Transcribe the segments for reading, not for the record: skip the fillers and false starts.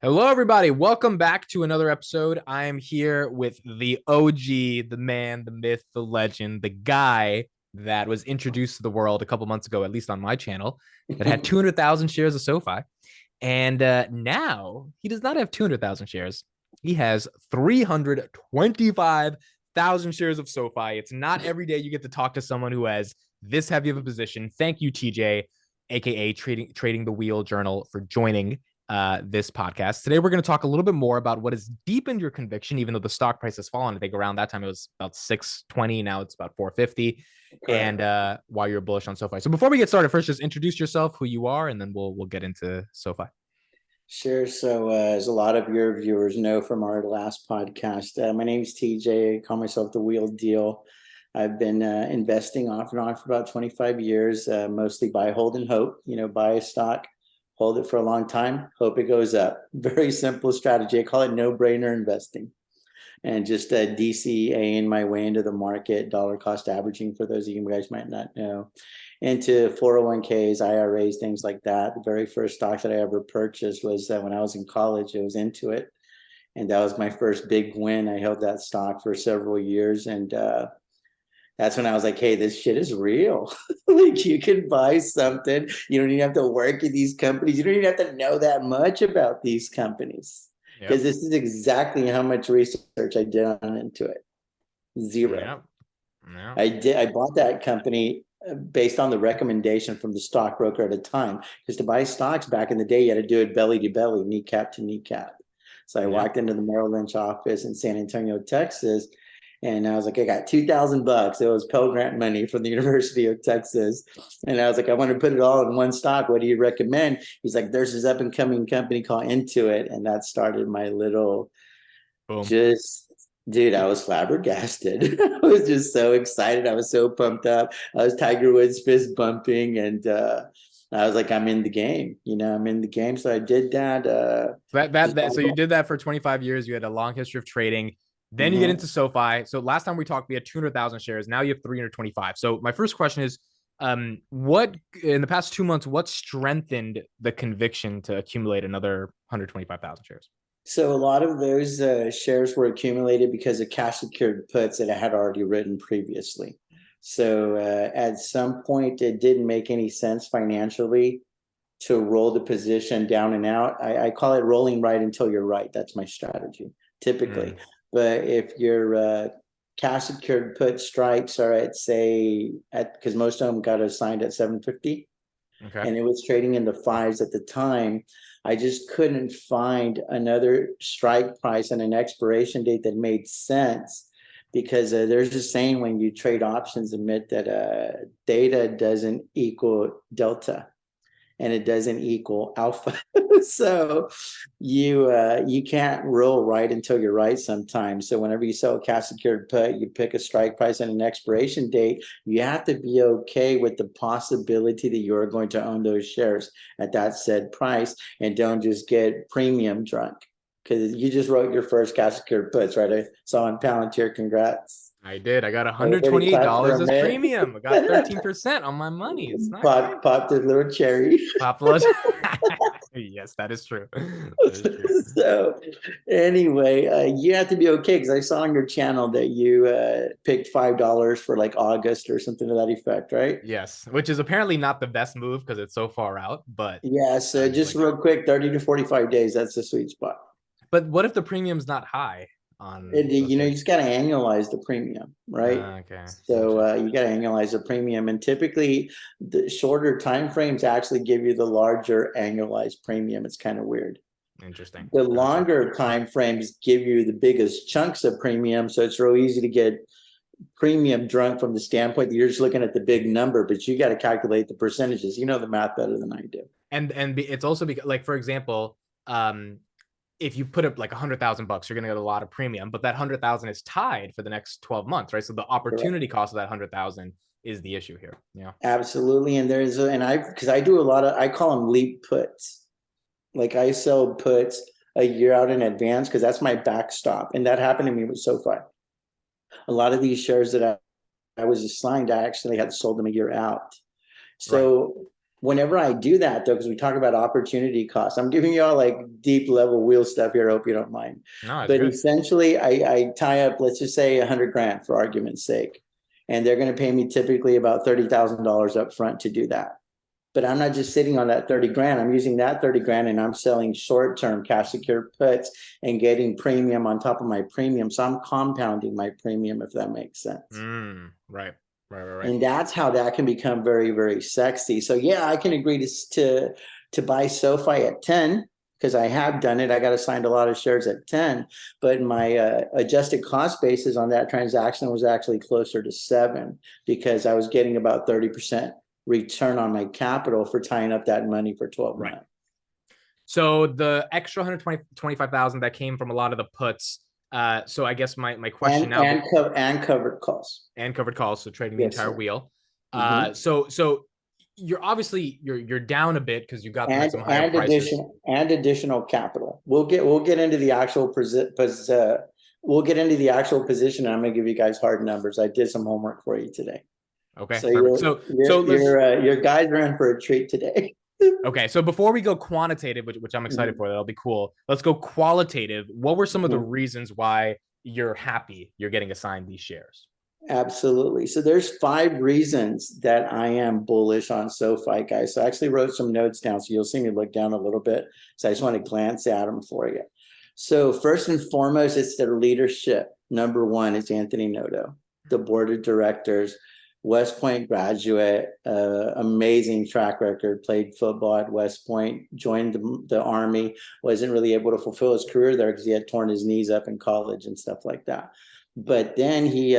Hello, everybody. Welcome back to another episode. I am here with the OG, the man, the myth, the legend, the guy that was introduced to the world a couple months ago, at least on my channel, that had 200,000 shares of SoFi. And now he does not have 200,000 shares. He has 325,000 shares of SoFi. It's not every day you get to talk to someone who has this heavy of a position. Thank you, TJ, aka Trading the Wheel Journal, for joining this podcast. Today, we're going to talk a little bit more about what has deepened your conviction, even though the stock price has fallen. I think around that time it was about 620. Now it's about 450. Correct. And why you're bullish on SoFi. So before we get started, first just introduce yourself, who you are, and then we'll get into SoFi. Sure. So as a lot of your viewers know from our last podcast, my name is TJ. I call myself the Wheel Deal. I've been investing off and on for about 25 years, mostly buy, hold, and hope. Buy a stock, hold it for a long time, hope it goes up. Very simple strategy. I call it no-brainer investing. And just DCAing my way into the market, dollar cost averaging, for those of you guys might not know, into 401ks, IRAs, things like that. The very first stock that I ever purchased was when I was in college. I was into it. And that was my first big win. I held that stock for several years. And that's when I was like, hey, this shit is real. Like, you can buy something. You don't even have to work in these companies. You don't even have to know that much about these companies. Because this is exactly how much research I did on into it. Zero. I bought that company based on the recommendation from the stockbroker at a time. Because to buy stocks back in the day, you had to do it belly to belly, kneecap to kneecap. So I walked into the Merrill Lynch office in San Antonio, Texas, and I was like, I got $2,000. It was Pell Grant money from the University of Texas. And I was like, I want to put it all in one stock. What do you recommend? He's like, there's this up and coming company called Intuit. And that started my little dude, I was flabbergasted. I was just so excited. I was so pumped up. I was Tiger Woods fist bumping. And I was like, I'm in the game. I'm in the game. So I did that. So you did that for 25 years. You had a long history of trading. Then you get into SoFi. So last time we talked, we had 200,000 shares. Now you have 325. So my first question is, what in the past 2 months, what strengthened the conviction to accumulate another 125,000 shares? So a lot of those shares were accumulated because of cash secured puts that I had already written previously. So at some point, it didn't make any sense financially to roll the position down and out. I call it rolling right until you're right. That's my strategy, typically. But if your cash secured put strikes are at, say, because most of them got assigned at 750, and it was trading in the fives at the time, I just couldn't find another strike price and an expiration date that made sense, because there's a saying when you trade options, admit that theta doesn't equal delta, and it doesn't equal alpha. So you can't roll right until you're right sometimes. So whenever you sell a cash secured put, you pick a strike price and an expiration date. You have to be okay with the possibility that you're going to own those shares at that said price, and don't just get premium drunk. Because you just wrote your first cash secured puts, right? I saw on Palantir. Congrats. I did. I got $128 as premium. I got 13% on my money. It's not popped a little cherry. Yes, that is true. So anyway, you have to be okay, because I saw on your channel that you picked $5 for like August or something to that effect, right? Yes, which is apparently not the best move because it's so far out. But yeah, so just real quick, 30 to 45 days, that's the sweet spot. But what if the premium's not high? You just got to annualize the premium, right? So you got to annualize the premium, and typically the shorter time frames actually give you the larger annualized premium. It's kind of weird. Interesting. The longer time frames give you the biggest chunks of premium, so it's real easy to get premium drunk from the standpoint that you're just looking at the big number, but you got to calculate the percentages. You know the math better than I do. And it's also because, like, for example, if you put up like $100,000, you're going to get a lot of premium, but that 100,000 is tied for the next 12 months, right? So the opportunity cost of that 100,000 is the issue here. Yeah, absolutely. And because I do I call them leap puts. Like, I sell puts a year out in advance because that's my backstop. And that happened to me with SoFi. A lot of these shares that I was assigned, I actually had sold them a year out. So whenever I do that, though, because we talk about opportunity costs, I'm giving you all like deep level wheel stuff here. I hope you don't mind. No, it's But good. essentially, I tie up, let's just say, 100 grand for argument's sake, and they're going to pay me typically about $30,000 up front to do that. But I'm not just sitting on that 30 grand. I'm using that 30 grand and I'm selling short term cash secured puts and getting premium on top of my premium. So I'm compounding my premium, if that makes sense. Right. And that's how that can become very, very sexy. So yeah, I can agree to buy SoFi at 10 because I have done it. I got assigned a lot of shares at 10, but my adjusted cost basis on that transaction was actually closer to 7 because I was getting about 30% return on my capital for tying up that money for 12 months. So the extra 125,000 that came from a lot of the puts. So I guess my question and covered calls. And covered calls, so trading the entire wheel. So you're obviously you're down a bit because you got them at some higher prices. Additional capital. We'll get into the actual we'll get into the actual position. And I'm going to give you guys hard numbers. I did some homework for you today. Okay, so perfect. your guys are in for a treat today. Okay, so before we go quantitative, which I'm excited for, that'll be cool. Let's go qualitative. What were some of the reasons why you're happy you're getting assigned these shares? Absolutely. So there's 5 reasons that I am bullish on SoFi, guys. So I actually wrote some notes down, so you'll see me look down a little bit. So I just want to glance at them for you. So first and foremost, it's their leadership. Number 1 is Anthony Noto, the board of directors, West Point graduate, amazing track record, played football at West Point, joined the Army, wasn't really able to fulfill his career there because he had torn his knees up in college and stuff like that. But then he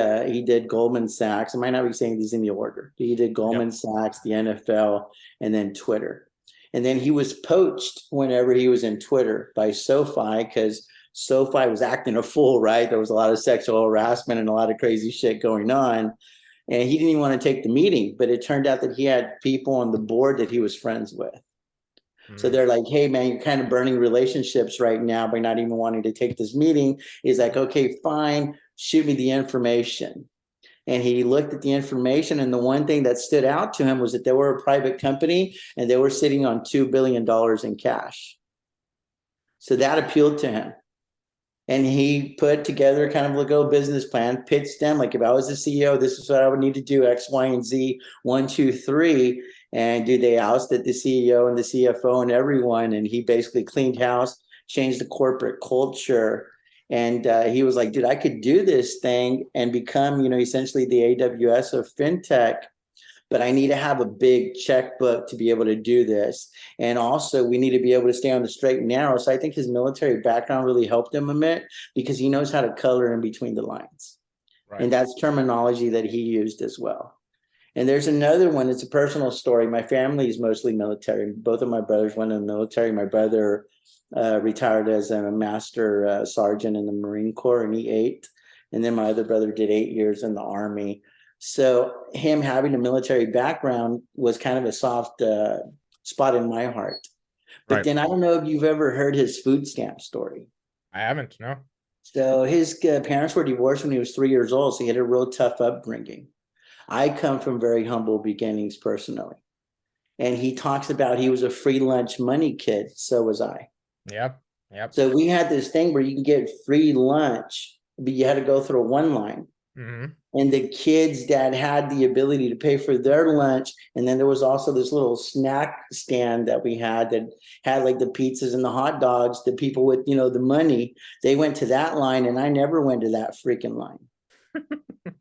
did Goldman Sachs. I might not be saying these in the order. He did Goldman Sachs, the NFL, and then Twitter. And then he was poached whenever he was in Twitter by SoFi because SoFi was acting a fool, right? There was a lot of sexual harassment and a lot of crazy shit going on. And he didn't even want to take the meeting, but it turned out that he had people on the board that he was friends with. So they're like, hey, man, you're kind of burning relationships right now by not even wanting to take this meeting. He's like, okay, fine, shoot me the information. And he looked at the information, and the one thing that stood out to him was that they were a private company and they were sitting on $2 billion in cash. So that appealed to him. And he put together kind of like a business plan, pitched them like, if I was the CEO, this is what I would need to do, X, Y, and Z, 1, 2, 3. And they ousted the CEO and the CFO and everyone. And he basically cleaned house, changed the corporate culture. And he was like, dude, I could do this thing and become, essentially the AWS of fintech. But I need to have a big checkbook to be able to do this. And also we need to be able to stay on the straight and narrow. So I think his military background really helped him a bit because he knows how to color in between the lines. Right. And that's terminology that he used as well. And there's another one. It's a personal story. My family is mostly military. Both of my brothers went in the military. My brother retired as a master sergeant in the Marine Corps, and he 8. And then my other brother did 8 years in the Army. So him having a military background was kind of a soft spot in my heart. But then I don't know if you've ever heard his food stamp story. I haven't, no. So his parents were divorced when he was 3 years old, so he had a real tough upbringing. I come from very humble beginnings personally. And he talks about he was a free lunch money kid. So was I. Yep. So we had this thing where you can get free lunch, but you had to go through one line. And the kids that had the ability to pay for their lunch, and then there was also this little snack stand that we had that had like the pizzas and the hot dogs. The people with the money, they went to that line, and I never went to that freaking line.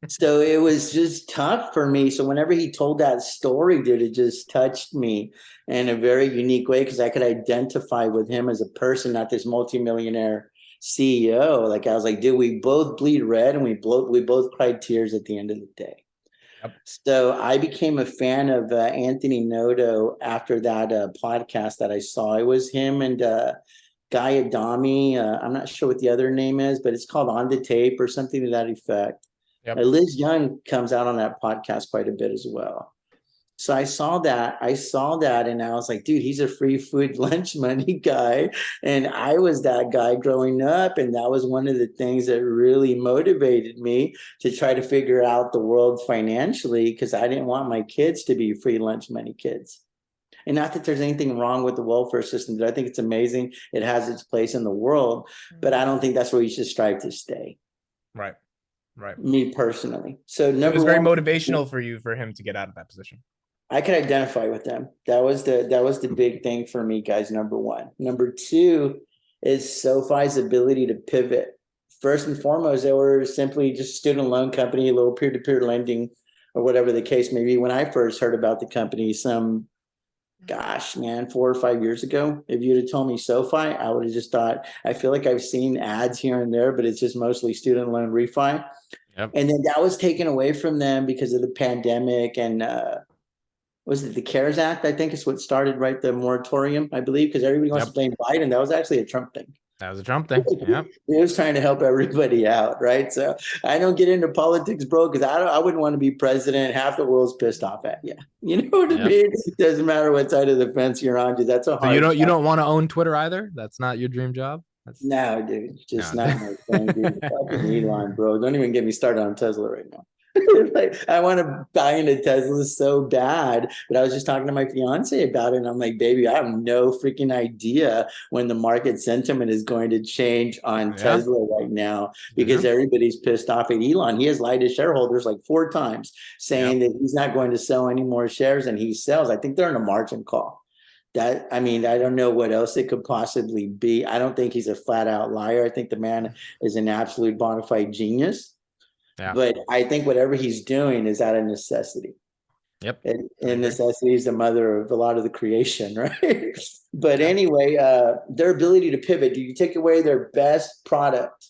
So it was just tough for me. So whenever he told that story, dude, it just touched me in a very unique way because I could identify with him as a person, not this multimillionaire CEO. Like I was like, dude, we both bleed red and we both cried tears at the end of the day. So I became a fan of Anthony Noto after that podcast that I saw. It was him and Guy Adami. I'm not sure what the other name is, but it's called On the Tape or something to that effect. Liz Young comes out on that podcast quite a bit as well. So I saw that and I was like, dude, he's a free food lunch money guy. And I was that guy growing up. And that was one of the things that really motivated me to try to figure out the world financially because I didn't want my kids to be free lunch money kids. And not that there's anything wrong with the welfare system, but I think it's amazing. It has its place in the world, but I don't think that's where you should strive to stay. Right. Right. Me personally. So It number was very one, motivational for him to get out of that position. I could identify with them. That was the big thing for me, guys. Number one. Number two is SoFi's ability to pivot. First and foremost, they were simply just a student loan company, a little peer-to-peer lending, or whatever the case may be. When I first heard about the company, gosh, man, 4 or 5 years ago, if you'd have told me SoFi, I would have just thought, I feel like I've seen ads here and there, but it's just mostly student loan refi. Yep. And then that was taken away from them because of the pandemic and was it the CARES Act? I think is what started, right? The moratorium, I believe, because everybody wants to blame Biden. That was actually a Trump thing. That was a Trump thing. Yeah. He was trying to help everybody out, right? So I don't get into politics, bro, because I wouldn't want to be president. Half the world's pissed off at you. You know what I mean? It doesn't matter what side of the fence you're on, dude. That's a hard. So you don't want to own Twitter either? That's not your dream job? No, dude. Just not my thing, dude. Fucking Elon, bro. Don't even get me started on Tesla right now. Like, I want to buy into Tesla so bad, but I was just talking to my fiance about it, and I'm like, baby, I have no freaking idea when the market sentiment is going to change on Tesla right now, because everybody's pissed off at Elon. He has lied to shareholders like 4 times, saying that he's not going to sell any more shares, and he sells. I think they're in a margin call. That, I mean, I don't know what else it could possibly be. I don't think he's a flat out liar. I think the man is an absolute bona fide genius. Yeah. But I think whatever he's doing is out of necessity. Yep. And necessity is the mother of a lot of the creation, right? But anyway, their ability to pivot. Do you take away their best product?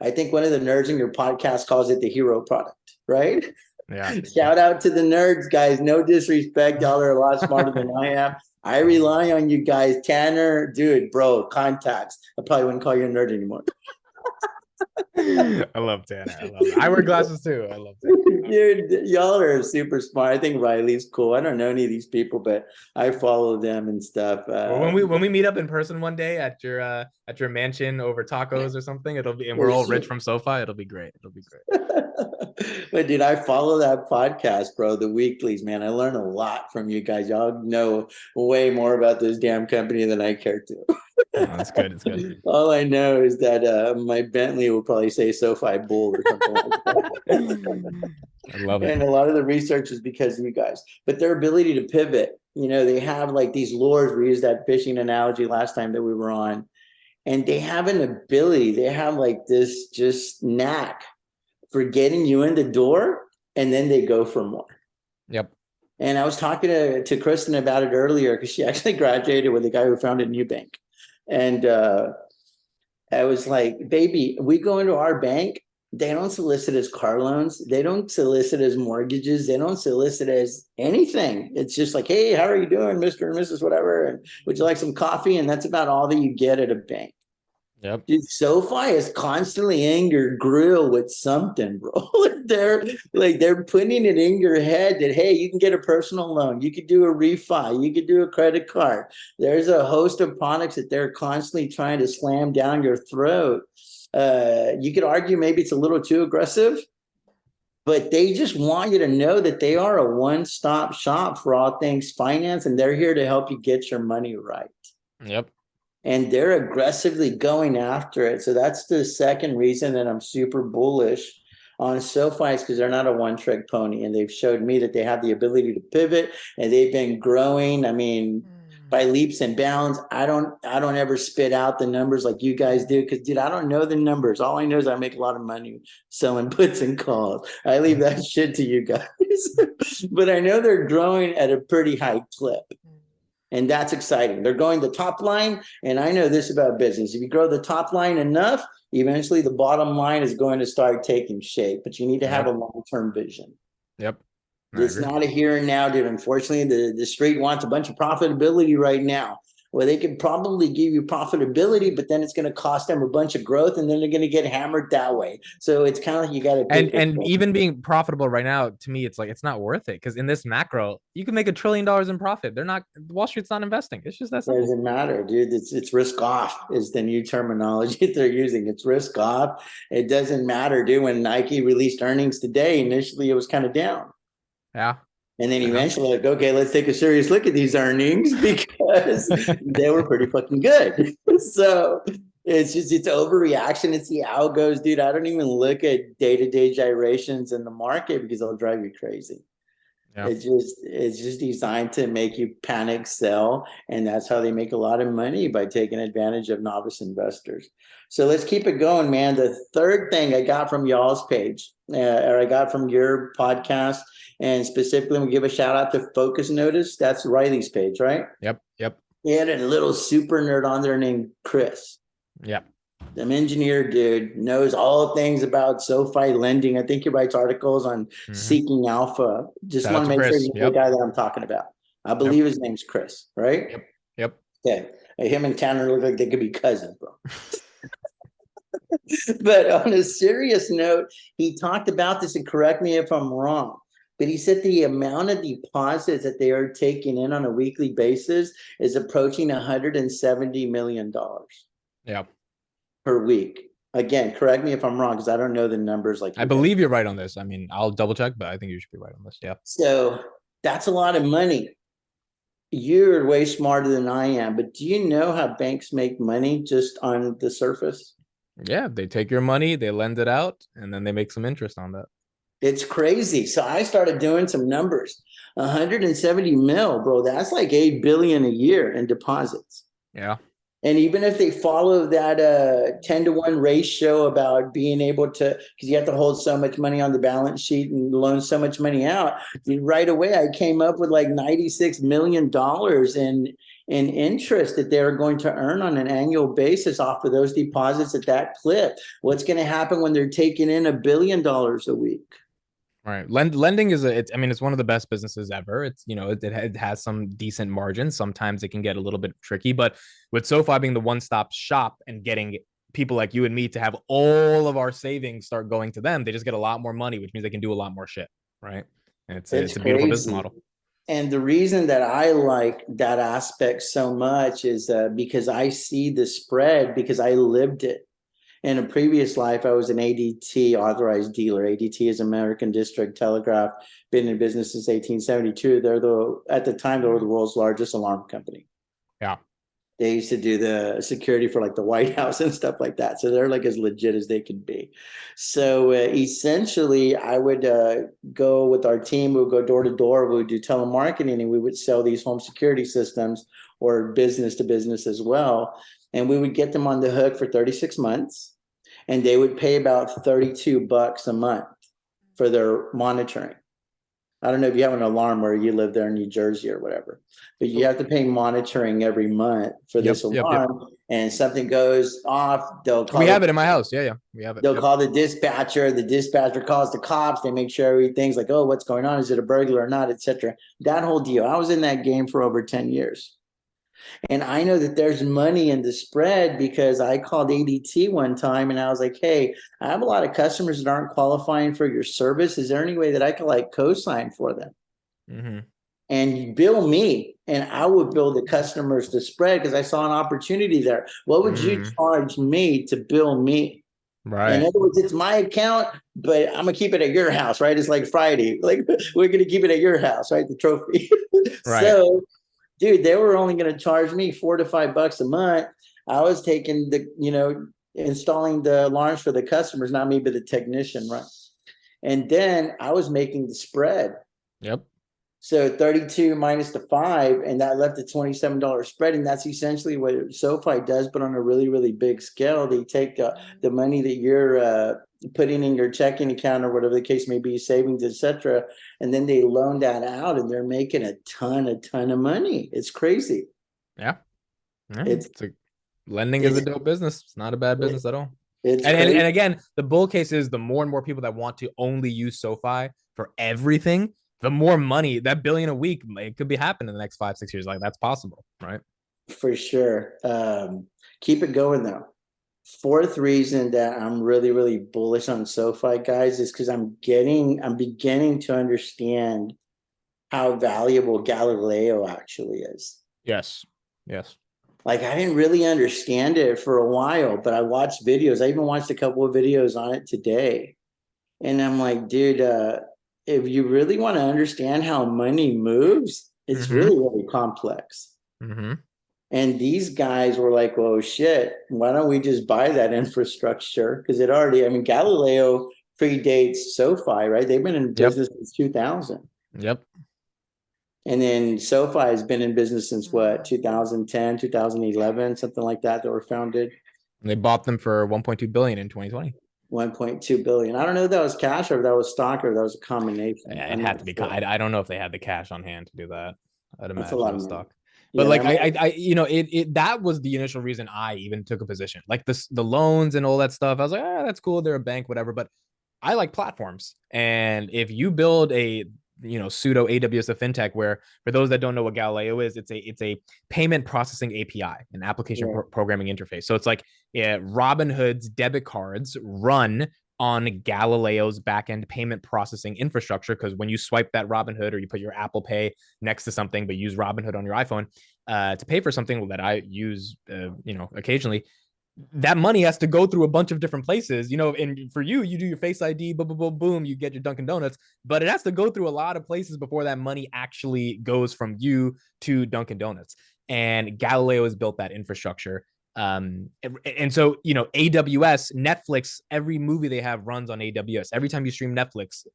I think one of the nerds in your podcast calls it the hero product, right? Yeah. Shout out to the nerds, guys. No disrespect. Y'all are a lot smarter than I am. I rely on you guys. Tanner, dude, bro, contacts. I probably wouldn't call you a nerd anymore. I love Tanner. I love it. I wear glasses too. I love Tanner. Dude, y'all are super smart. I think Riley's cool. I don't know any of these people, but I follow them and stuff. Well, when we meet up in person one day at your mansion over tacos or something, it'll be, and we're all rich from SoFi. It'll be great. It'll be great. But dude, I follow that podcast, bro. The weeklies, man. I learn a lot from you guys. Y'all know way more about this damn company than I care to. Oh, that's good. It's good. All I know is that my Bentley will probably say SoFi Bull or something like that. I love it. And a lot of the research is because of you guys. But their ability to pivot, you know, they have like these lures. We used that fishing analogy last time that we were on. And they have an ability. They have like this just knack for getting you in the door, and then they go for more. Yep. And I was talking to Kristen about it earlier, because she actually graduated with a guy who founded Nubank. And I was like, baby, we go into our bank, they don't solicit as car loans. They don't solicit as mortgages. They don't solicit as anything. It's just like, hey, how are you doing, Mr. and Mrs. whatever? And would you like some coffee? And that's about all that you get at a bank. Yep. Dude, SoFi is constantly in your grill with something, bro. they're putting it in your head that, hey, you can get a personal loan, you could do a refi, you could do a credit card. There's a host of products that they're constantly trying to slam down your throat. You could argue maybe it's a little too aggressive, but they just want you to know that they are a one-stop shop for all things finance, and they're here to help you get your money right. Yep. And they're aggressively going after it. So that's the second reason that I'm super bullish on SoFi, is because they're not a one-trick pony, and they've showed me that they have the ability to pivot, and they've been growing. I mean, by leaps and bounds. I don't ever spit out the numbers like you guys do, because dude, I don't know the numbers. All I know is I make a lot of money selling puts and calls. I leave that shit to you guys. But I know they're growing at a pretty high clip. And that's exciting. They're going the top line. And I know this about business. If you grow the top line enough, eventually the bottom line is going to start taking shape. But you need to have a long-term vision. Yep. It's not a here and now, dude. Unfortunately, the street wants a bunch of profitability right now. Well, they could probably give you profitability, but then it's going to cost them a bunch of growth, and then they're going to get hammered that way. So it's kind of like you got to. And even being profitable right now, to me, it's like it's not worth it, because in this macro, you can make $1 trillion in profit. They're not. Wall Street's not investing. It's just that simple. It doesn't matter, dude. It's risk off is the new terminology they're using. It's risk off. It doesn't matter, dude. When Nike released earnings today, initially it was kind of down. Yeah. And then eventually, like, okay, let's take a serious look at these earnings because they were pretty fucking good. So it's overreaction. It's see how it goes, dude. I don't even look at day-to-day gyrations in the market because they'll drive you crazy. Yeah. It's just designed to make you panic sell, and that's how they make a lot of money, by taking advantage of novice investors. So let's keep it going, man. The third thing I got from y'all's page, or I got from your podcast, and specifically we give a shout out to Focus Notice. That's Riley's page, right? Yep. He had a little super nerd on there named Chris. Yep. Some engineer dude, knows all things about SoFi lending. I think he writes articles on Seeking Alpha. Just want to make sure you know the guy that I'm talking about. I believe his name's Chris, right? Yep. Okay. Him and Tanner look like they could be cousins, bro. But on a serious note, he talked about this, and correct me if I'm wrong, but he said the amount of deposits that they are taking in on a weekly basis is approaching $170 million. Yep. Per week. Again, correct me if I'm wrong, because I don't know the numbers. Like, I believe you're right on this. I mean, I'll double check, but I think you should be right on this. Yeah. So that's a lot of money. You're way smarter than I am, but do you know how banks make money just on the surface? Yeah, they take your money, they lend it out, and then they make some interest on that. It's crazy. So I started doing some numbers. 170 mil, bro. That's like 8 billion a year in deposits. Yeah. And even if they follow that 10-to-1 ratio about being able to, because you have to hold so much money on the balance sheet and loan so much money out, right away I came up with like $96 million in interest that they're going to earn on an annual basis off of those deposits at that clip. What's going to happen when they're taking in $1 billion a week? Right. Lending is it's one of the best businesses ever. It's, it has some decent margins. Sometimes it can get a little bit tricky, but with SoFi being the one-stop shop and getting people like you and me to have all of our savings start going to them, they just get a lot more money, which means they can do a lot more shit. Right. And it's a beautiful business model. And the reason that I like that aspect so much is because I see the spread, because I lived it. In a previous life, I was an ADT authorized dealer. ADT is American District Telegraph, been in business since 1872. At the time, they were the world's largest alarm company. Yeah. They used to do the security for like the White House and stuff like that. So they're like as legit as they could be. So essentially, I would go with our team. We would go door to door. We would do telemarketing, and we would sell these home security systems, or business to business as well. And we would get them on the hook for 36 months. And they would pay about $32 a month for their monitoring. I don't know if you have an alarm where you live there in New Jersey or whatever, but you have to pay monitoring every month for this alarm. Yep. And something goes off, we have it in my house. Yeah, we have it. They'll call the dispatcher. The dispatcher calls the cops. They make sure everything's like, oh, what's going on? Is it a burglar or not, etc. That whole deal. I was in that game for over 10 years. And I know that there's money in the spread, because I called ADT one time and I was like, hey, I have a lot of customers that aren't qualifying for your service. Is there any way that I could like co-sign for them? Mm-hmm. And you bill me, and I would bill the customers the spread, because I saw an opportunity there. What would you charge me to bill me? Right. In other words, it's my account, but I'm going to keep it at your house, right? It's like Friday. Like, we're going to keep it at your house, right? The trophy. Right. So, dude, they were only going to charge me $4 to $5 a month. I was taking installing the alarms for the customers, not me, but the technician, right? And then I was making the spread. Yep. So 32 minus the 5, and that left a $27 spread. And that's essentially what SoFi does, but on a really, really big scale. They take the money that you're putting in your checking account, or whatever the case may be, savings, etc., and then they loan that out, and they're making a ton of money. It's crazy. Yeah. Lending is a dope business. It's not a bad business at all. And again, the bull case is the more and more people that want to only use SoFi for everything, the more money, that $1 billion a week, it could be happening in the next 5-6 years. Like, that's possible, right? For sure. Keep it going though. Fourth reason that I'm really, really bullish on SoFi, guys, is because I'm beginning to understand how valuable Galileo actually is. Yes. Like, I didn't really understand it for a while, but I watched videos. I even watched a couple of videos on it today. And I'm like, dude, if you really want to understand how money moves, it's really, really complex. Mm-hmm. And these guys were like, "Oh shit, why don't we just buy that infrastructure?" Because it already, I mean, Galileo predates SoFi, right? They've been in Yep. business since 2000. Yep. And then SoFi has been in business since what, 2010, 2011, something like that, that were founded. And they bought them for 1.2 billion in 2020. 1.2 billion. I don't know if that was cash or if that was stock or if that was a combination. Yeah, it I'm had not to be. sure. I don't know if they had the cash on hand to do that. I'd That's a imagine lot it of was money. stock. But Yeah, like that might. it that was the initial reason I even took a position. Like the loans and all that stuff. I was like, that's cool. They're a bank, whatever. But I like platforms. And if you build a pseudo AWS of fintech, where for those that don't know what Galileo is, it's a payment processing API, an application Yeah. programming interface. So it's like Robinhood's debit cards run on Galileo's backend payment processing infrastructure. Because when you swipe that Robinhood or you put your Apple Pay next to something, but use Robinhood on your iPhone to pay for something that I use, occasionally, that money has to go through a bunch of different places, and for you do your face ID, boom, boom, boom, boom, you get your Dunkin' Donuts, but it has to go through a lot of places before that money actually goes from you to Dunkin' Donuts. And Galileo has built that infrastructure. And so, AWS, Netflix, every movie they have runs on AWS. Every time you stream Netflix,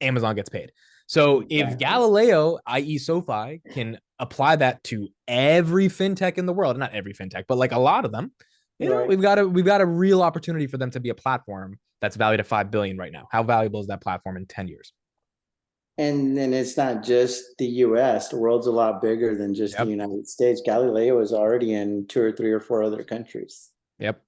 Amazon gets paid. So if Galileo, i.e. SoFi, can apply that to every fintech in the world, not every fintech, but like a lot of them, Right. we've got a real opportunity for them to be a platform that's valued at 5 billion right now. How valuable is that platform in 10 years? And then it's not just the US. The world's a lot bigger than just the Yep. United States. Galileo is already in 2 or 3 or 4 other countries. Yep.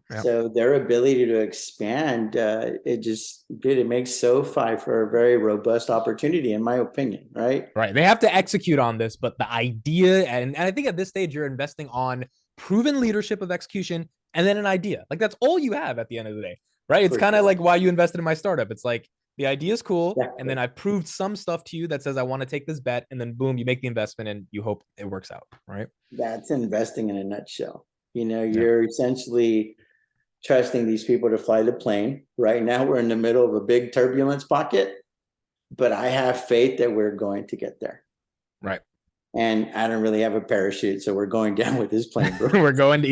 Yep. So their ability to expand, it makes SoFi for a very robust opportunity, in my opinion, right? Right. They have to execute on this, but the idea, and I think at this stage, you're investing on proven leadership of execution and then an idea. Like that's all you have at the end of the day, right? It's kind of like why you invested in my startup. It's like the idea is cool. And then I've proved some stuff to you that says I want to take this bet. And then boom, you make the investment and you hope it works out, right? That's investing in a nutshell. You're essentially trusting these people to fly the plane. Right now, we're in the middle of a big turbulence pocket, but I have faith that we're going to get there. Right. And I don't really have a parachute, so we're going down with this plane, bro. We're going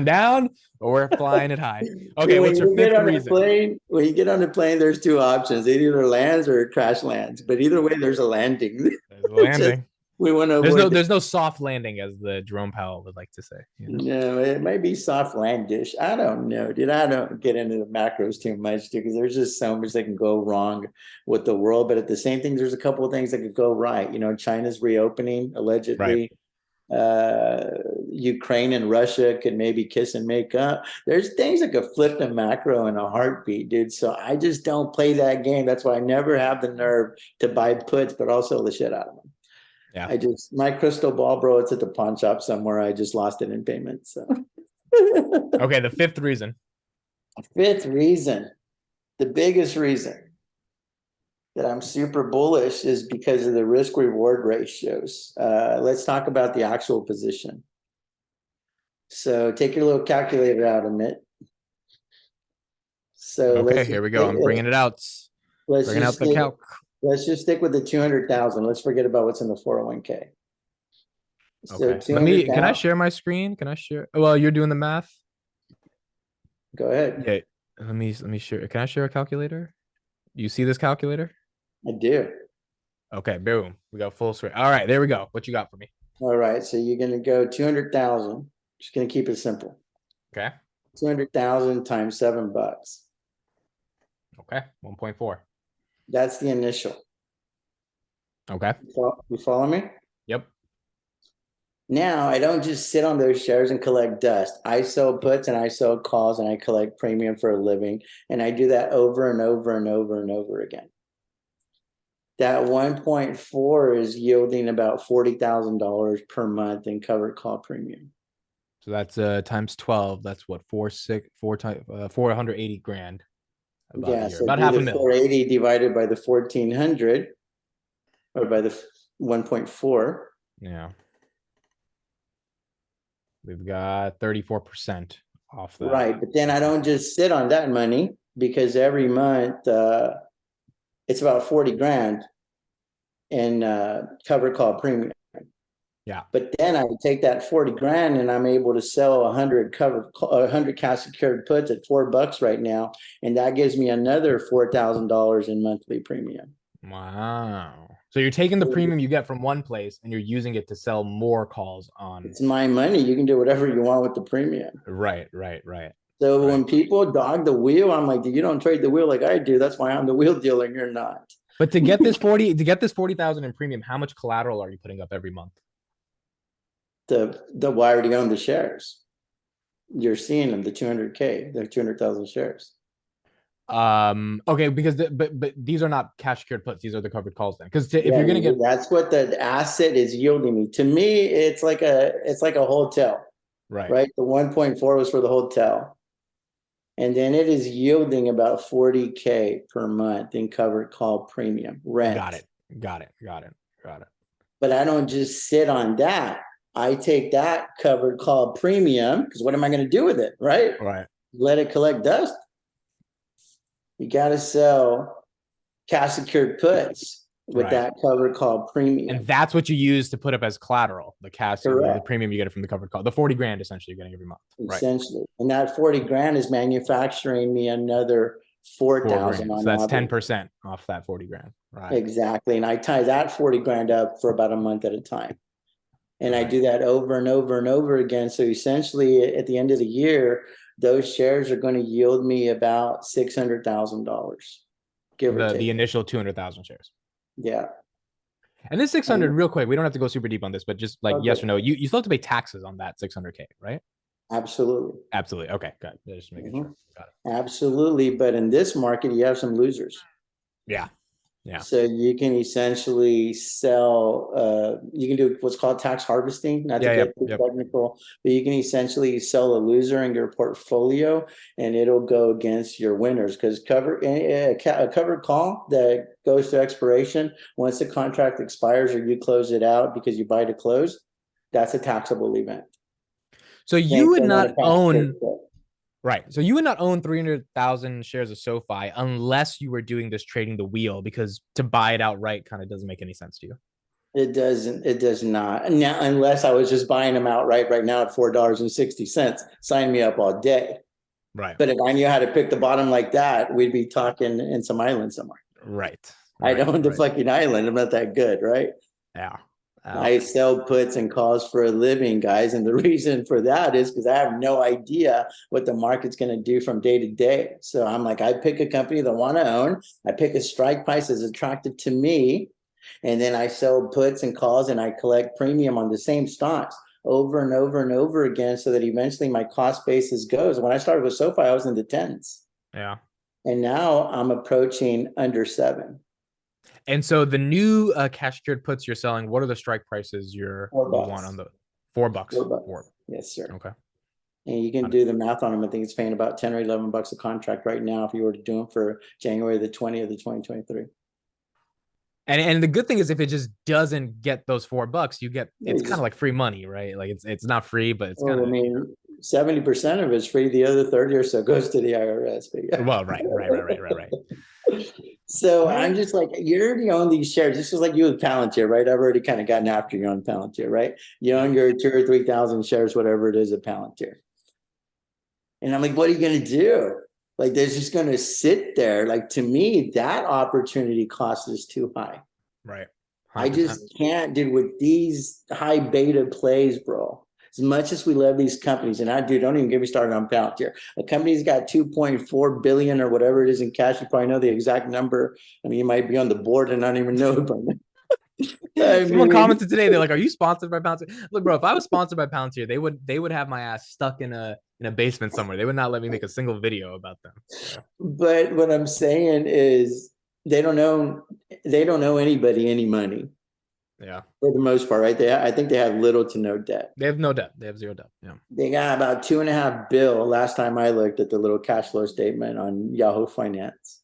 down or we're flying it high. Okay, what's your fifth reason? When you get on the plane, there's two options. It either lands or it crash lands. But either way, there's a landing. There's a landing. We want to avoid there's no soft landing, as the Jerome Powell would like to say. No, it might be soft landish. I don't know, dude. I don't get into the macros too much, dude, because there's just so much that can go wrong with the world. But at the same thing, there's a couple of things that could go right. China's reopening allegedly. Right. Ukraine and Russia could maybe kiss and make up. There's things that could flip the macro in a heartbeat, dude. So I just don't play that game. That's why I never have the nerve to buy puts, but I'll sell the shit out of them. Yeah. My crystal ball, bro, it's at the pawn shop somewhere. I just lost it in payment. So okay, the fifth reason. Fifth reason, the biggest reason that I'm super bullish is because of the risk reward ratios. Let's talk about the actual position. So take your little calculator out, Amit. So okay, here we go. I'm bringing it out. Bringing out the calc. Let's just stick with the 200,000. Let's forget about what's in the 401k. So okay. Can I share my screen? Can I share? Well, you're doing the math. Go ahead. Yeah. Let me share. Can I share a calculator? Do you see this calculator? I do. Okay, boom. We got full screen. All right, there we go. What you got for me? All right. So you're going to go 200,000. Just going to keep it simple. Okay. 200,000 times $7. Okay. 1.4. That's the initial. Okay. You follow me? Yep. Now I don't just sit on those shares and collect dust. I sell puts and I sell calls and I collect premium for a living. And I do that over and over and over and over again. That 1.4 is yielding about $40,000 per month in covered call premium. So that's times 12. That's what 480 grand. Yeah, so about half a million. 480 divided by the 1,400 or by the 1.4. Yeah. We've got 34% off that. Right, but then I don't just sit on that money because every month it's about 40 grand in covered call premium. Yeah. But then I would take that 40 grand and I'm able to sell 100 cash secured puts at $4 right now. And that gives me another $4,000 in monthly premium. Wow. So you're taking the premium you get from one place and you're using it to sell more calls on. It's my money. You can do whatever you want with the premium. Right. So when people dog the wheel, I'm like, you don't trade the wheel like I do. That's why I'm the wheel dealer and you're not. But to get this 40,000 in premium, how much collateral are you putting up every month? Why already own the shares. You're seeing them, the 200K, the 200,000 shares. Okay, because but these are not cash secured puts, these are the covered calls then. Because if you're gonna get, that's what the asset is yielding me. To me, it's like a hotel. Right. The 1.4 was for the hotel. And then it is yielding about 40K per month in covered call premium rent. Got it. But I don't just sit on that. I take that covered call premium, because what am I going to do with it? Right. Let it collect dust. You got to sell cash secured puts with that covered call premium. And that's what you use to put up as collateral, the cash, the premium you get from the covered call, the 40 grand essentially you're getting every month. Essentially. And that 40 grand is manufacturing me another 4,000 on so that's average. 10% off that 40 grand. Right. Exactly. And I tie that 40 grand up for about a month at a time. And I do that over and over and over again. So essentially at the end of the year, those shares are going to yield me about $600,000. Give or take. The initial 200,000 shares. Yeah. And this 600, real quick, we don't have to go super deep on this, but just like yes or no, you still have to pay taxes on that 600K, right? Absolutely. Okay, good. Just making sure. Got it. Absolutely. But in this market, you have some losers. Yeah. So you can essentially sell, you can do what's called tax harvesting, not to get too technical, but you can essentially sell a loser in your portfolio and it'll go against your winners, because a covered call that goes to expiration, once the contract expires or you close it out because you buy to close, that's a taxable event. So you would not own... Right. So you would not own 300,000 shares of SoFi unless you were doing this trading the wheel, because to buy it outright kind of doesn't make any sense to you. It doesn't. It does not. Now, unless I was just buying them outright right now at $4.60, sign me up all day. Right. But if I knew how to pick the bottom like that, we'd be talking in some island somewhere. Right. I don't own the fucking island. I'm not that good, right? Yeah. I sell puts and calls for a living, guys. And the reason for that is because I have no idea what the market's going to do from day to day. So I'm like, I pick a company that I want to own. I pick a strike price that's attractive to me. And then I sell puts and calls and I collect premium on the same stocks over and over and over again, so that eventually my cost basis goes. When I started with SoFi, I was in the 10s. Yeah. And now I'm approaching under 7. And so the new cash secured puts you're selling, what are the strike prices you want on the $4? $4. Yes, sir. Okay. And you can do the math on them. I think it's paying about 10 or 11 bucks a contract right now if you were to do them for January the 20th of 2023. And the good thing is, if it just doesn't get those $4, you get, it's kind of like free money, right? Like it's not free, but it's kind of, 70% of it's free. The other 30 or so goes to the IRS. But yeah. Well, right. So I'm just like, you already own these shares. This is like you with Palantir, right? I've already kind of gotten after you on Palantir, right? You own your 2,000 or 3,000 shares, whatever it is, at Palantir. And I'm like, what are you going to do? Like, they're just going to sit there. Like, to me, that opportunity cost is too high. Right. 100%. I just can't, dude, with these high beta plays, bro. As much as we love these companies, and don't even get me started on Palantir. A company's got 2.4 billion or whatever it is in cash. You probably know the exact number. I mean, you might be on the board and not even know it. Someone commented today, they're like, "Are you sponsored by Palantir?" Look, bro, if I was sponsored by Palantir, they would have my ass stuck in a basement somewhere. They would not let me make a single video about them. So. But what I'm saying is, they don't owe anybody any money. Yeah. For the most part, right? I think they have little to no debt. They have no debt. They have zero debt. Yeah. They got about $2.5 billion last time I looked at the little cash flow statement on Yahoo Finance.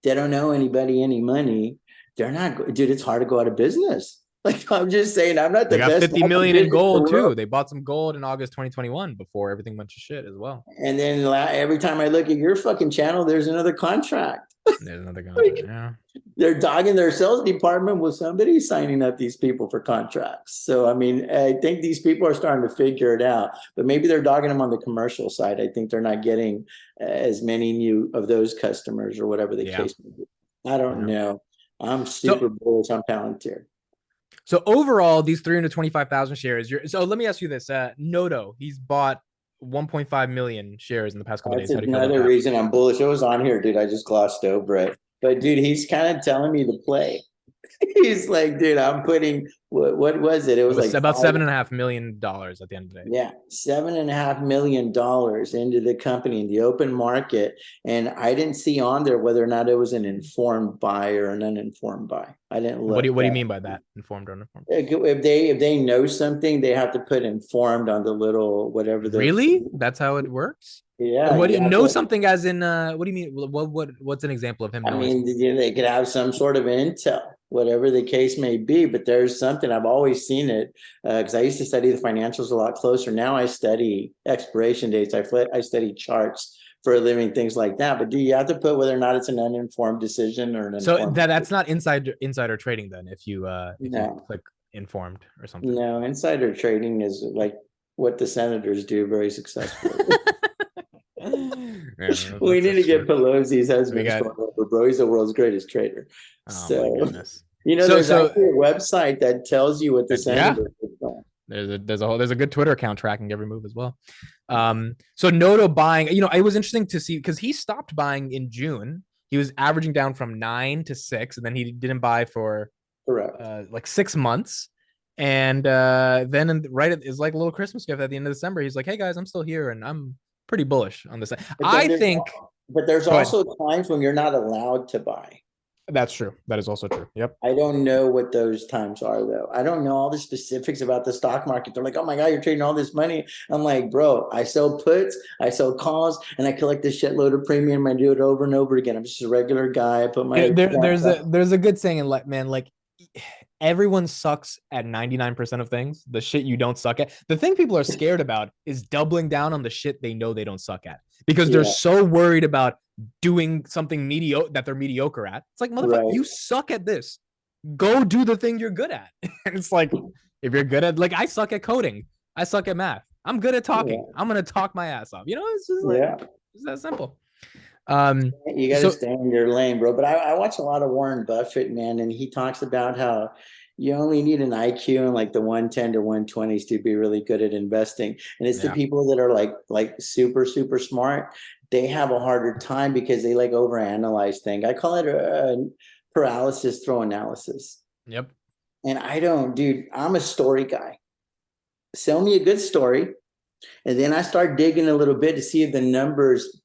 They don't owe anybody any money. They're not, dude, it's hard to go out of business. Like, I'm just saying, I'm not the best. They got 50 million in gold too. They bought some gold in August 2021 before everything went to shit as well. And then every time I look at your fucking channel, there's another contract. There's another content. Yeah. They're dogging their sales department. Well, somebody's signing up these people for contracts. So, I mean, I think these people are starting to figure it out, but maybe they're dogging them on the commercial side. I think they're not getting as many new of those customers or whatever the case may be. I don't know. I'm super bullish on Palantir. So overall, these 325,000 shares. So let me ask you this: Noto, he's bought 1.5 million shares in the past couple of days. That's another reason I'm bullish. It was on here, dude. I just glossed over it. But dude, he's kind of telling me to play. He's like, dude, I'm putting what was it? It was like about $7.5 million at the end of the day. Yeah, $7.5 million into the company in the open market. And I didn't see on there whether or not it was an informed buy or an uninformed buy. I didn't look. What do you mean by that? Informed or uninformed? If they know something, they have to put informed on the little whatever. Really? That's how it works? Yeah. What do you know something as in what do you mean? What's an example of him knowing? I mean, they could have some sort of intel, whatever the case may be, but there's something. I've always seen it because I used to study the financials a lot closer. Now I study expiration dates. I study charts for a living, things like that. But do you have to put whether or not it's an uninformed decision or an so that's not insider trading then if you click informed or something? No, insider trading is like what the senators do very successfully. We need to get Pelosi's husband over, bro. He's the world's greatest trader. So, you know, there's actually a website that tells you what the senators are doing. There's a good Twitter account tracking every move as well. So Noto buying, you know, it was interesting to see because he stopped buying in June. He was averaging down from 9 to 6, and then he didn't buy for like 6 months. And then it's like a little Christmas gift at the end of December. He's like, "Hey guys, I'm still here, and I'm pretty bullish on this." But there's also times when you're not allowed to buy. That's true. That is also true. Yep. I don't know what those times are, though. I don't know all the specifics about the stock market. They're like, "Oh my God, you're trading all this money." I'm like, bro, I sell puts, I sell calls, and I collect this shitload of premium. I do it over and over again. I'm just a regular guy. I put my there's a good saying in man, like everyone sucks at 99% of things. The shit you don't suck at. The thing people are scared about is doubling down on the shit they know they don't suck at because they're so worried about doing something that they're mediocre at. It's like, motherfucker, you suck at this. Go do the thing you're good at. And it's like, if you're good at, like, I suck at coding. I suck at math. I'm good at talking. I'm going to talk my ass off. You know, it's just like, it's that simple. You got to stay in your lane, bro. But I watch a lot of Warren Buffett, man, and he talks about how you only need an IQ in like the 110 to 120s to be really good at investing. And it's the people that are like super, super smart. They have a harder time because they like overanalyze things. I call it a paralysis through analysis. Yep. And I don't, dude, I'm a story guy. Sell me a good story. And then I start digging a little bit to see if the numbers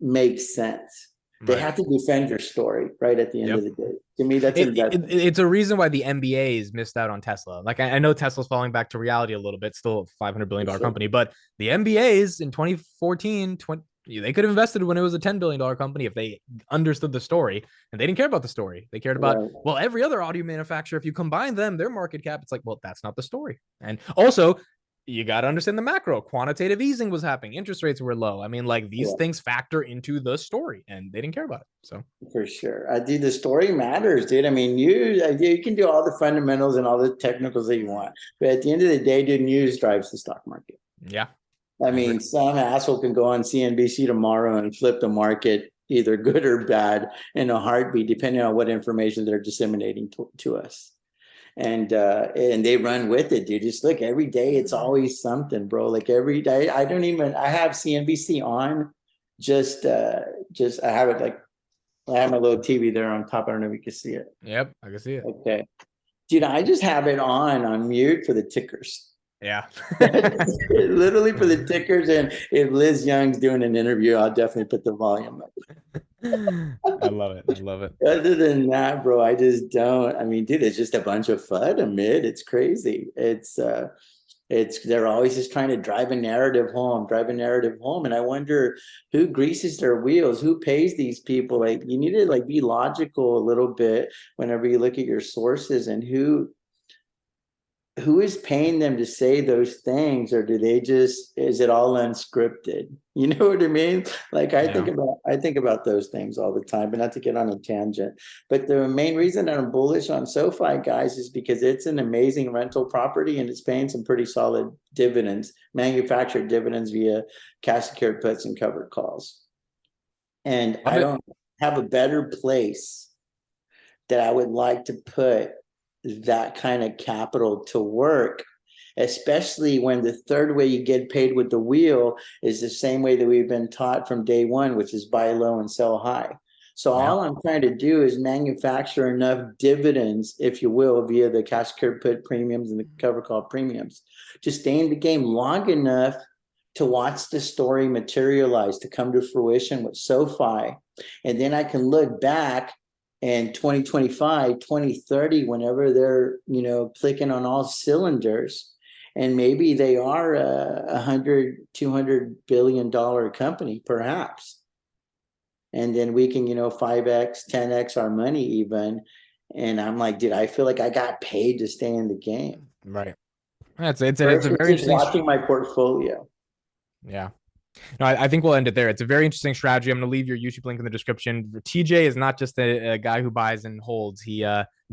make sense. They have to defend your story right at the end of the day. To me, that's it's a reason why the MBAs missed out on Tesla. Like I know Tesla's falling back to reality a little bit, still a $500 billion company, but the MBAs in 2014, they could have invested when it was a $10 billion company if they understood the story, and they didn't care about the story. They cared about, well, every other audio manufacturer, if you combine them, their market cap, it's like, well, that's not the story. And also, you got to understand the macro. Quantitative easing was happening. Interest rates were low. I mean, like these things factor into the story, and they didn't care about it. So for sure, dude, the story matters, dude. I mean, you can do all the fundamentals and all the technicals that you want, but at the end of the day, dude, news drives the stock market. Yeah, I mean, some asshole can go on CNBC tomorrow and flip the market either good or bad in a heartbeat, depending on what information they're disseminating to us. And they run with it, dude. Just look, every day it's always something, bro. Like every day, I have CNBC on. Just I have it like, I have my little TV there on top. I don't know if you can see it. Yep, I can see it. Okay, dude, I just have it on mute for the tickers. Yeah. Literally for the tickers. And if Liz Young's doing an interview, I'll definitely put the volume up. I love it. I love it. Other than that, bro, I just don't. I mean, dude, it's just a bunch of FUD amid. It's crazy. They're always just trying to drive a narrative home. And I wonder who greases their wheels, who pays these people. Like, you need to like be logical a little bit whenever you look at your sources and who who is paying them to say those things, or is it all unscripted? You know what I mean? Like I think about those things all the time, but not to get on a tangent. But the main reason that I'm bullish on SoFi, guys, is because it's an amazing rental property and it's paying some pretty solid dividends, manufactured dividends via cash secured puts and covered calls. And I don't have a better place that I would like to put that kind of capital to work, especially when the third way you get paid with the wheel is the same way that we've been taught from day one, which is buy low and sell high. So all I'm trying to do is manufacture enough dividends, if you will, via the cash secured put premiums and the cover call premiums to stay in the game long enough to watch the story materialize, to come to fruition with SoFi. And then I can look back in 2025, 2030, whenever they're, clicking on all cylinders, and maybe they are a $100-200 billion company, perhaps. And then we can, 5x, 10x our money even. And I'm like, dude, I feel like I got paid to stay in the game. Right. It's a very interesting. Watching my portfolio. Yeah. No, I think we'll end it there. It's a very interesting strategy. I'm going to leave your YouTube link in the description. TJ is not just a guy who buys and holds. He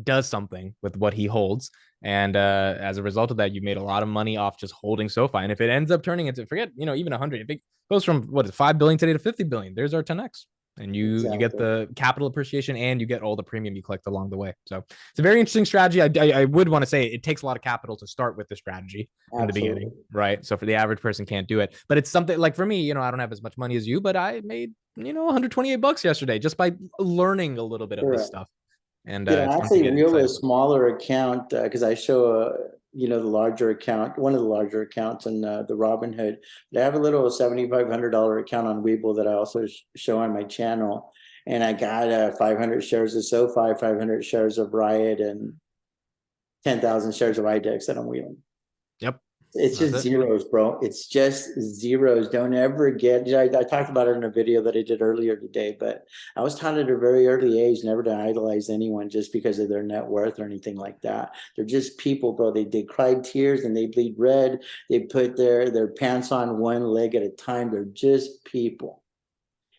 does something with what he holds. And as a result of that, you made a lot of money off just holding SoFi. And if it ends up turning into, forget, even 100, if it goes from 5 billion today to 50 billion, there's our 10x. And you get the capital appreciation and you get all the premium you collect along the way. So it's a very interesting strategy. I would want to say it takes a lot of capital to start with the strategy in the beginning, right? So for the average person can't do it. But it's something like for me, I don't have as much money as you, but I made, $128 yesterday just by learning a little bit of this stuff. And I actually wheel a smaller account because I show the larger account, one of the larger accounts in the Robinhood. But I have a little $7,500 account on Webull that I also show on my channel. And I got 500 shares of SoFi, 500 shares of Riot, and 10,000 shares of IDEX that I'm wheeling. Yep. It's just zeros, bro. It's just zeros. Don't ever get. I talked about it in a video that I did earlier today, but I was taught at a very early age never to idolize anyone just because of their net worth or anything like that. They're just people, bro. They cry tears and they bleed red. They put their pants on one leg at a time. They're just people.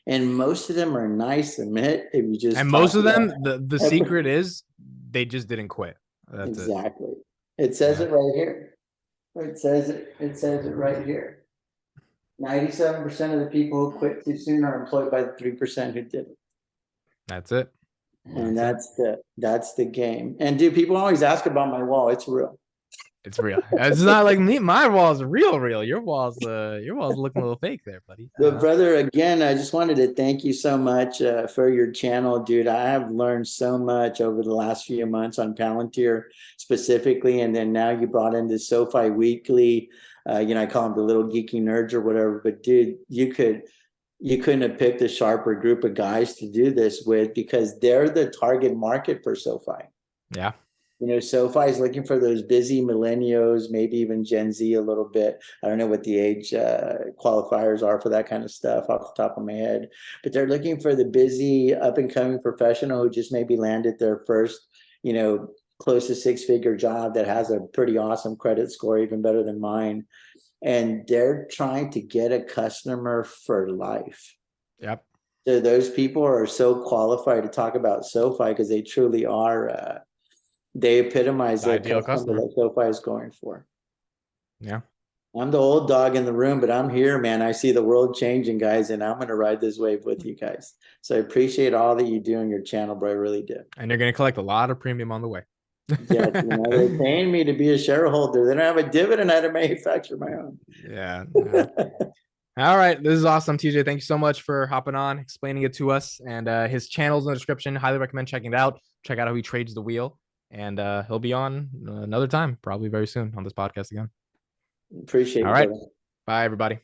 And most of them are nice, admit. If you just most of them, the secret is they just didn't quit. That's exactly. It says it right here. It says it right here. 97% of the people who quit too soon are employed by the 3% who didn't. That's it. And that's the game. And dude, people always ask about my wall. It's real. It's real. It's not like me. My wall's real. Your wall's looking a little fake there, buddy. But brother, again, I just wanted to thank you so much for your channel, dude. I have learned so much over the last few months on Palantir specifically, and then now you brought in the SoFi Weekly. I call them the little geeky nerds or whatever. But dude, you couldn't have picked a sharper group of guys to do this with because they're the target market for SoFi. Yeah. SoFi is looking for those busy millennials, maybe even Gen Z a little bit. I don't know what the age qualifiers are for that kind of stuff off the top of my head, but they're looking for the busy up and coming professional who just maybe landed their first, close to 6-figure job that has a pretty awesome credit score, even better than mine. And they're trying to get a customer for life. Yep. So those people are so qualified to talk about SoFi because they truly are they epitomize the customer that SoFi is going for. Yeah. I'm the old dog in the room, but I'm here, man. I see the world changing, guys, and I'm going to ride this wave with you guys. So I appreciate all that you do on your channel, bro. I really do. And you're going to collect a lot of premium on the way. Yeah, they're paying me to be a shareholder. They don't have a dividend. I had to manufacture my own. Yeah. All right. This is awesome, TJ. Thank you so much for hopping on, explaining it to us. And his channel's in the description. Highly recommend checking it out. Check out how he trades the wheel. And he'll be on another time, probably very soon on this podcast again. Appreciate it. All right. Bye, everybody.